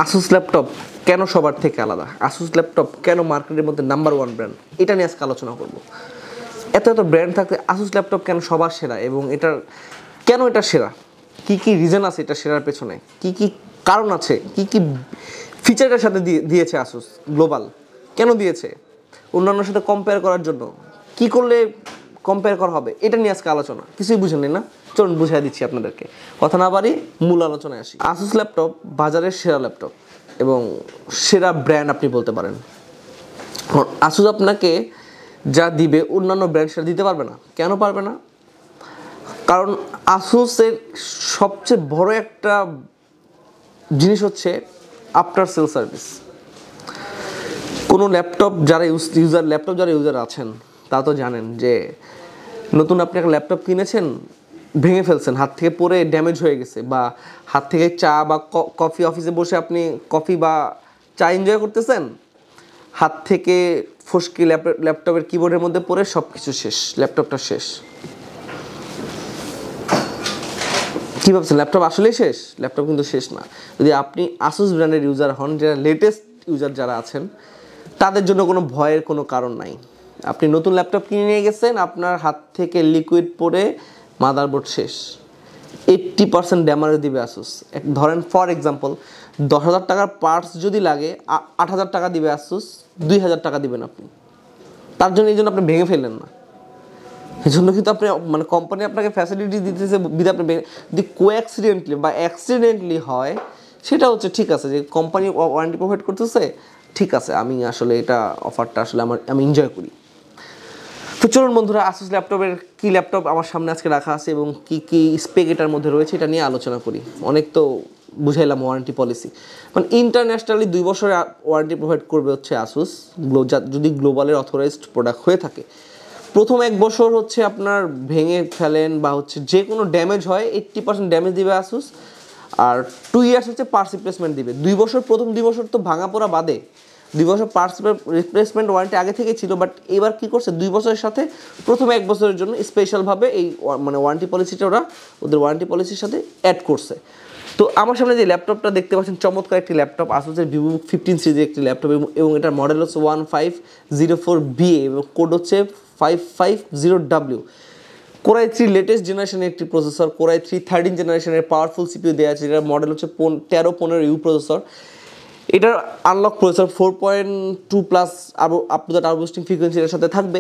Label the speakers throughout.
Speaker 1: Asus laptop কেন সবার থেকে আলাদা, আসুস ল্যাপটপ কেন মার্কেটের মধ্যে নাম্বার ওয়ান ব্র্যান্ড, এটা নিয়ে আজকে আলোচনা করব। এত এত ব্র্যান্ড থাকতে আসুস ল্যাপটপ কেন সবার সেরা এবং কেন এটা সেরা, কি কি রিজন আছে এটা সেরার পেছনে, কি কি কারণ আছে, কি কি ফিচারের সাথে দিয়েছে আসুস গ্লোবাল, কেন দিয়েছে, অন্যান্যর সাথে কম্পেয়ার করার জন্য কি করলে কম্পেয়ার করা হবে, এটা নিয়ে আজকে আলোচনা। কিছুই বুঝেন না, চলুন বুঝিয়ে দিচ্ছি আপনাদেরকে। কথা না বাড়ি মূল আলোচনায় আসি। আসুস ল্যাপটপ বাজারের সেরা ল্যাপটপ এবং সেরা ব্র্যান্ড আপনি বলতে পারেন। আসুস আপনাকে যা দিবে অন্যান্য ব্র্যান্ড সেটা দিতে পারবে না। কেন পারবে না? কারণ আসুসের সবচেয়ে বড় একটা জিনিস হচ্ছে আফটার সেল সার্ভিস। কোনো ল্যাপটপ যারা ইউজার আছেন তা তো জানেন যে নতুন আপনি একটা ল্যাপটপ কিনেছেন, ভেঙে ফেলছেন, হাত থেকে পড়ে ড্যামেজ হয়ে গেছে, বা হাত থেকে চা বা কফি, অফিসে বসে আপনি কফি বা চা এনজয় করতেছেন, হাত থেকে ফসকি ল্যাপটপের কিবোর্ডের মধ্যে পড়ে সব কিছু শেষ, ল্যাপটপটা শেষ। কী ভাবছেন ল্যাপটপ আসলেই শেষ? ল্যাপটপ কিন্তু শেষ না। যদি আপনি আসুস ব্র্যান্ডের ইউজার হন, যারা লেটেস্ট ইউজার যারা আছেন, তাদের জন্য কোনো ভয়ের কোনো কারণ নাই। আপনি নতুন ল্যাপটপ কিনে নিয়ে গেছেন, আপনার হাত থেকে লিকুইড পড়ে মাদারবোর্ড শেষ, 80% ড্যামেজ দিবে আসুস। ধরেন ফর এক্সাম্পল 10,000 টাকার পার্টস যদি লাগে, 8,000 টাকা দিবে আসুস, 2,000 টাকা দিবেন আপনি। তার জন্য এই জন্য আপনি ভেঙে ফেললেন না। এই জন্য কিন্তু আপনি মানে কোম্পানি আপনাকে ফ্যাসিলিটি দিতেছে, আপনি যদি অ্যাক্সিডেন্টলি হয় সেটা হচ্ছে ঠিক আছে, যে কোম্পানি ওয়ারেন্টি প্রোভাইড করতেছে, ঠিক আছে, আমি আসলে এটা অফারটা আসলে আমি এনজয় করি। তো চলুন বন্ধুরা, আসুস ল্যাপটপের কি ল্যাপটপ আমার সামনে আজকে রাখা আছে এবং কি কি স্পেক এটার মধ্যে রয়েছে এটা নিয়ে আলোচনা করি। অনেক তো বুঝাইলাম ওয়ারেন্টি পলিসি, মানে ইন্টারন্যাশনালি 2 বছরের ওয়ারেন্টি প্রোভাইড করবে হচ্ছে আসুস, যদি গ্লোবালের অথরাইজড প্রোডাক্ট হয়ে থাকে। প্রথম 1 বছর হচ্ছে আপনার ভেঙে ফেলেন বা হচ্ছে যে কোনো ড্যামেজ হয় 80% ড্যামেজ দিবে আসুস, আর 2 ইয়ার্স হচ্ছে পার্টস রিপ্লেসমেন্ট দিবে। 2 বছর, প্রথম 2 বছর তো ভাঙা পোড়া বাদে, 2 বছর পার্টস রিপ্লেসমেন্ট ওয়ারেন্টি আগে থেকে ছিল, বাট এবার কী করছে 2 বছরের সাথে প্রথম 1 বছরের জন্য স্পেশালভাবে এই মানে ওয়ারেন্টি পলিসিটা ওদের ওয়ারেন্টি পলিসির সাথে অ্যাড করছে। তো আমার সামনে যে ল্যাপটপটা দেখতে পাচ্ছেন, চমৎকার একটি ল্যাপটপ, আসুসের ভিভোবুক 15 সিরিজের একটি ল্যাপটপ এবং এটার মডেল হচ্ছে 1504BA এবং কোড হচ্ছে 550W। Core i3 লেটেস্ট জেনারেশনের একটি প্রসেসর, Core i3 13 জেনারেশনের পাওয়ারফুল সিপিইউ দেওয়া আছে, এটার মডেল হচ্ছে 1315U প্রসেসর। এটার unlock processor 4.2+ up to the turbo boosting frequency এর সাথে থাকবে।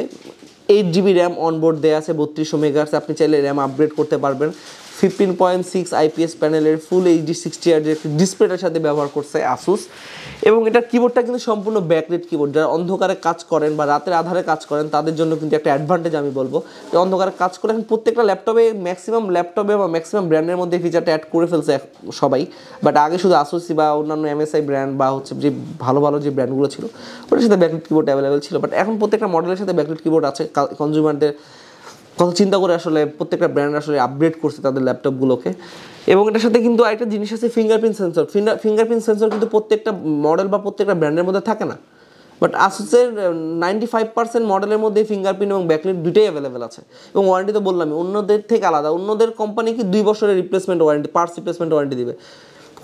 Speaker 1: 8GB র্যাম অনবোর্ড দেওয়া আছে, 3200 মেগাহার্টজ, আপনি চাইলে র্যাম আপগ্রেড করতে পারবেন। 15.6 IPS প্যানেলের ফুল HD 60Hz একটি ডিসপ্লেটার সাথে ব্যবহার করছে আসুস। এবং এটার কিবোর্ডটা কিন্তু সম্পূর্ণ ব্যাকলাইট কিবোর্ড। যারা অন্ধকারে কাজ করেন বা রাতের আধারে কাজ করেন তাদের জন্য কিন্তু একটা অ্যাডভান্টেজ আমি বলবো, যে অন্ধকারে কাজ করে এখন প্রত্যেকটা ল্যাপটপে বা ম্যাক্সিমাম ব্র্যান্ডের মধ্যে ফিচারটা অ্যাড করে ফেলছে সবাই। বাট আগে শুধু আসুসি বা অন্যান্য MSI ব্র্যান্ড বা হচ্ছে যে ভালো ভালো যে ব্র্যান্ডগুলো ছিল ওটার সাথে ব্যাকলাইট কিবোর্ড অ্যাভেলেবেল ছিল, বাট এখন প্রত্যেকটা মডেলের সাথে ব্যাকলাইট কিবোর্ড আছে। কনজিউমারদের কথা চিন্তা করে আসলে প্রত্যেকটা ব্র্যান্ড আসলে আপগ্রেড করছে তাদের ল্যাপটপগুলোকে। এবং এটার সাথে কিন্তু আরেকটা জিনিস আছে, ফিঙ্গারপ্রিন্ট সেন্সর কিন্তু প্রত্যেকটা মডেল বা প্রত্যেকটা ব্র্যান্ডের মধ্যে থাকে না, বাট আসুসের 95% মডেলের মধ্যে ফিঙ্গারপ্রিন্ট এবং ব্যাকলাইট দুইটাই অ্যাভেলেবেল আছে। এবং ওয়ারেন্টি তো বললামই অন্যদের থেকে আলাদা, অন্যদের কোম্পানি কি 2 বছরের replacement warranty, parts replacement warranty দিবে।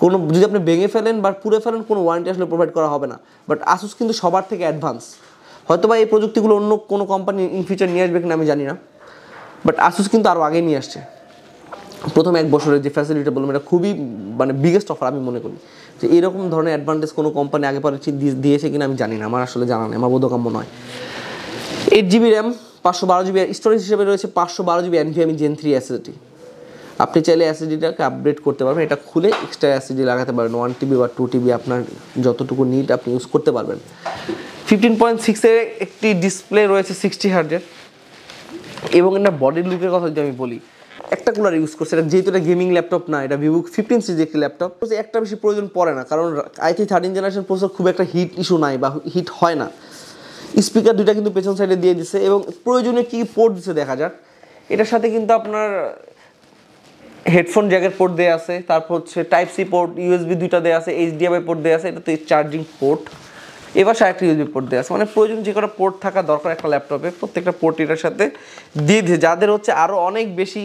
Speaker 1: কোনো যদি আপনি ভেঙে ফেলেন বা পুড়ে ফেলেন কোনো ওয়ারেন্টি আসলে প্রোভাইড করা হবে না, বাট আসুস কিন্তু সবার থেকে অ্যাডভান্স। হয়তো বা এই প্রযুক্তিগুলো অন্য কোনো কোম্পানি ইন ফিউচার নিয়ে আসবে কিনা আমি জানি না, বাট আসুস কিন্তু আরও আগে নিয়ে আসছে। প্রথম 1 বছরের যে ফ্যাসিলিটি বললাম এটা খুবই মানে বিগেস্ট অফার আমি মনে করি, যে এরকম ধরনের অ্যাডভান্টেজ কোনো কোম্পানি আগে পরে দিয়েছে কিনা আমি জানি না, আমার আসলে জানা নেই, আমার বোধগম্য নয়। 8GB র্যাম, 512GB স্টোরেজ হিসেবে রয়েছে, 512GB NVMe Gen 3 SSD। আপনি চাইলে SSDটাকে আপগ্রেড করতে পারবেন, এটা খুলে এক্সট্রা SSD লাগাতে পারবেন, 1TB বা 2TB আপনার যতটুকু নিড আপনি ইউজ করতে পারবেন। 15.6 একটি ডিসপ্লে রয়েছে 60Hz। এবং এটা বডির লুকের কথা যদি আমি বলি, একটা কুলার ইউজ করছে, এটা যেহেতু এটা গেমিং ল্যাপটপ না, এটা ভিভো 15 সিরিজের একটি ল্যাপটপ, একটা বেশি প্রয়োজন পড়ে না, কারণ i3 13 জেনারেশন প্রসেসর খুব একটা হিট ইস্যু নাই বা হিট হয় না। স্পিকার দুইটা কিন্তু পেছন সাইডে দিয়ে দিচ্ছে এবং প্রয়োজনীয় কী পোর্ট দিচ্ছে দেখা যাক। এটার সাথে কিন্তু আপনার হেডফোন জ্যাকের পোর্ট দেওয়া আছে, তারপর হচ্ছে টাইপ-C পোর্ট, USB দুইটা দেওয়া আছে, HDMI পোর্ট দেওয়া আছে, এটাতে চার্জিং পোর্ট, এবার আরেকটা USB পোর্ট দেওয়া আছে। মানে প্রয়োজন যে কটা পোর্ট থাকা দরকার একটা ল্যাপটপে প্রত্যেকটা পোর্ট এটার সাথে দিয়ে যাদের হচ্ছে আরও অনেক বেশি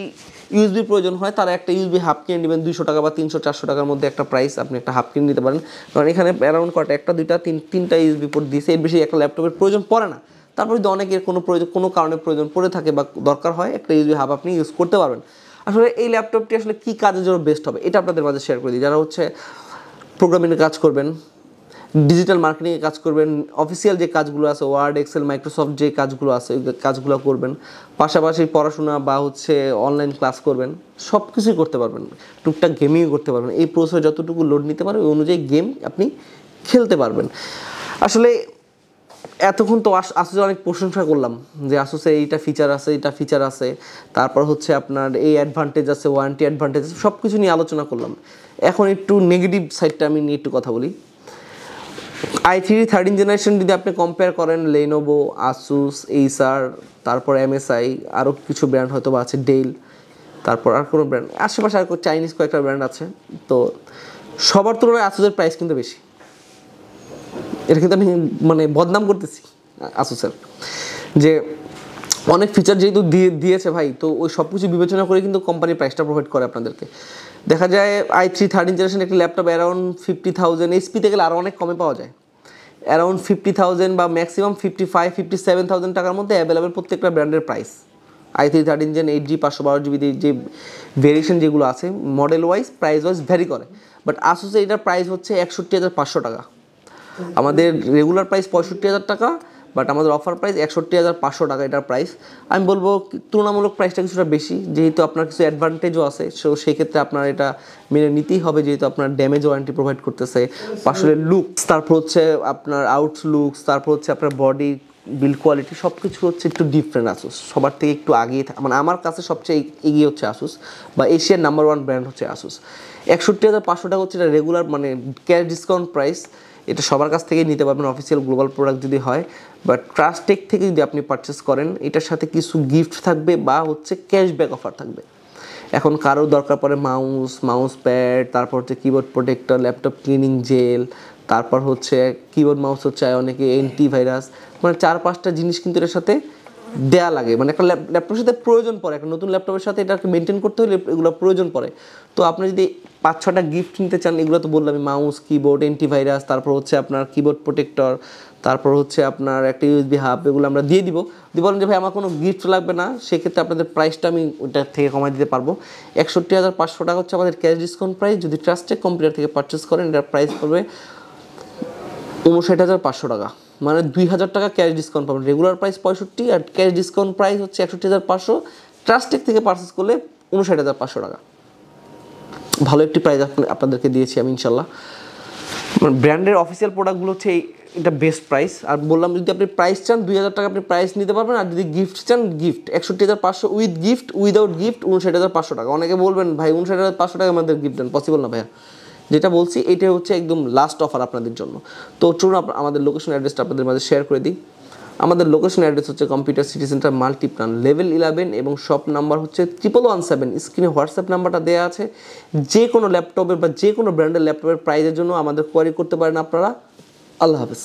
Speaker 1: ইউএসবি প্রয়োজন হয় তারা একটা ইউএসবি হাব কিনে নেবেন 200 টাকা বা 300-400 টাকার মধ্যে একটা প্রাইস, আপনি একটা হাব কিনে নিতে পারেন। কারণ এখানে অ্যারাউন্ড কটা, একটা দুইটা তিনটা ইউএসবি পোর্ট দিয়েছে, এর বেশি একটা ল্যাপটপের প্রয়োজন পড়ে না। তারপর যদি অনেকের কোনো কারণে প্রয়োজন পড়ে থাকে বা দরকার হয়, একটা ইউএসবি হাব আপনি ইউজ করতে পারবেন। আসলে এই ল্যাপটপটি আসলে কী কাজের জন্য বেস্ট হবে এটা আপনাদের মাঝে শেয়ার করে দিই। যারা হচ্ছে প্রোগ্রামিংয়ের কাজ করবেন, ডিজিটাল মার্কেটিংয়ে কাজ করবেন, অফিসিয়াল যে কাজগুলো আছে ওয়ার্ড, এক্সেল, মাইক্রোসফট যে কাজগুলো আছে ওই কাজগুলো করবেন, পাশাপাশি পড়াশোনা বা হচ্ছে অনলাইন ক্লাস করবেন, সব কিছুই করতে পারবেন, টুকটাক গেমিংও করতে পারবেন। এই প্রসেসরে যতটুকু লোড নিতে পারে ওই অনুযায়ী গেম আপনি খেলতে পারবেন। আসলে এতক্ষণ তো আসুসের অনেক প্রশংসা করলাম যে আসুসের এইটা ফিচার আছে, এইটা ফিচার আছে, তারপর হচ্ছে আপনার এই অ্যাডভান্টেজ আছে, ওয়ারেন্টি অ্যাডভান্টেজ আছে, সব কিছু নিয়ে আলোচনা করলাম। এখন একটু নেগেটিভ সাইডটা আমি নিয়ে একটু কথা বলি। i3 13th জেনারেশন যদি আপনি কম্পেয়ার করেন লেনোভো, আসুস, এইসার, তারপর এমএসআই, আরও কিছু ব্র্যান্ড হয়তো বা আছে, ডেল, তারপর আর কোনো ব্র্যান্ড আশেপাশে আর চাইনিজ কয়েকটা ব্র্যান্ড আছে, তো সবার তুলনায় আসুসের প্রাইস কিন্তু বেশি। এটা কিন্তু আমি মানে বদনাম করতেছি আসুসের, যে অনেক ফিচার যেহেতু দিয়েছে ভাই, তো ওই সব কিছু বিবেচনা করে কিন্তু কোম্পানি প্রাইসটা প্রোভাইড করে আপনাদেরকে। দেখা যায় i3 13th জেনারেশন একটি ল্যাপটপ অ্যারাউন্ড 50,000, এইচপিতে গেলে আরও অনেক কমে পাওয়া যায়, অ্যারাউন্ড 50,000 বা ম্যাক্সিমাম 55-57,000 টাকার মধ্যে অ্যাভেলেবেল প্রত্যেকটা ব্র্যান্ডের price. i3 13th gen 8GB 512GB যে ভেরিয়েশন যেগুলো আছে model wise price wise vary করে, বাট আসুসে এটার প্রাইস হচ্ছে 61,500 টাকা। আমাদের রেগুলার প্রাইস 65,000 টাকা, বাট আমাদের অফার প্রাইস 61,500 টাকা এটার প্রাইস। আমি বলবো তুলনামূলক প্রাইসটা কিছুটা বেশি, যেহেতু আপনার কিছু অ্যাডভান্টেজও আছে, সো সেই ক্ষেত্রে আপনার এটা মেনে নিতেই হবে, যেহেতু আপনার ড্যামেজ ওয়ারেন্টি প্রোভাইড করতেছে, আসলে লুকস, তারপর হচ্ছে আপনার আউটলুকস, তারপর হচ্ছে আপনার বডি বিল্ড কোয়ালিটি সব কিছু হচ্ছে একটু ডিফারেন্ট। আসুস সবার থেকে একটু আগিয়ে মানে আমার কাছে সবচেয়ে এগিয়ে হচ্ছে আসুস, বা এশিয়ার নাম্বার 1 ব্র্যান্ড হচ্ছে আসুস। 61,500 টাকা হচ্ছে এটা রেগুলার মানে ক্যাশ ডিসকাউন্ট প্রাইস, এটা সবার কাছ থেকেই নিতে পারবেন অফিসিয়াল গ্লোবাল প্রোডাক্ট যদি হয়, বাট ট্রাস্টেক থেকে যদি আপনি পারচেস করেন এটার সাথে কিছু গিফট থাকবে বা হচ্ছে ক্যাশব্যাক অফার থাকবে। এখন কারো দরকার পড়ে মাউস প্যাড, তারপর হচ্ছে keyboard protector, laptop cleaning gel, তারপর হচ্ছে কিবোর্ড মাউস হচ্ছে অনেকে অ্যান্টিভাইরাস, মানে 4-5টা জিনিস কিন্তু এর সাথে দেয়া লাগে, মানে একটা ল্যাপটপের সাথে প্রয়োজন পড়ে, একটা নতুন ল্যাপটপের সাথে এটাকে মেনটেন করতে হলে এগুলো প্রয়োজন পড়ে। তো আপনি যদি 5-6টা গিফট নিতে চান, এগুলো তো বললাম, মাউস, কিবোর্ড, অ্যান্টিভাইরাস, তারপর হচ্ছে আপনার কিবোর্ড প্রোটেক্টর, তারপর হচ্ছে আপনার একটা ইউএসবি হাব, এগুলো আমরা দিয়ে দিব। যদি বলেন যে ভাই আমার কোনো গিফট লাগবে না, সেক্ষেত্রে আপনাদের প্রাইসটা আমি ওইটার থেকে কমাই দিতে পারবো। 61,500 টাকা হচ্ছে আমাদের ক্যাশ ডিসকাউন্ট প্রাইস। যদি ট্রাস্টেড কম্পিউটার থেকে পারচেস করেন এটার প্রাইস পড়বে 59,500 টাকা, মানে 2,000 টাকা ক্যাশ ডিসকাউন্ট পাবেন। রেগুলার প্রাইস 65 আর ক্যাশ ডিসকাউন্ট প্রাইস হচ্ছে 61,500। ট্রাস্টেক থেকে পারচেস করলে 59,500 টাকা। ভালো একটি প্রাইস আপনাদেরকে দিয়েছি আমি ইনশাল্লাহ। ব্র্যান্ডের অফিসিয়াল প্রোডাক্টগুলো হচ্ছে এটা বেস্ট প্রাইস। আর বললাম যদি আপনি প্রাইস চান 2,000 টাকা আপনি প্রাইস নিতে পারবেন, আর যদি গিফট চান gift 61,500 with gift, without gift 59,500 টাকা। অনেকে বলবেন ভাই 59,500 টাকা আমাদের গিফট দেন, পসিবল না ভাইয়া। যেটা বলছি এটা হচ্ছে একদম লাস্ট অফার আপনাদের জন্য। তো চলুন আমাদের লোকেশন অ্যাড্রেসটা আপনাদের মাঝে শেয়ার করে দিই। আমাদের লোকেশন অ্যাড্রেস হচ্ছে computer city centre Multiplan level 11 এবং শপ নাম্বার হচ্ছে 1117। স্ক্রিনে হোয়াটসঅ্যাপ নাম্বারটা দেওয়া আছে। যে কোনো ল্যাপটপের বা যে কোনো ব্র্যান্ডের ল্যাপটপের প্রাইজের জন্য আমাদের কোয়ারি করতে পারেন আপনারা। আল্লাহ হাফেজ।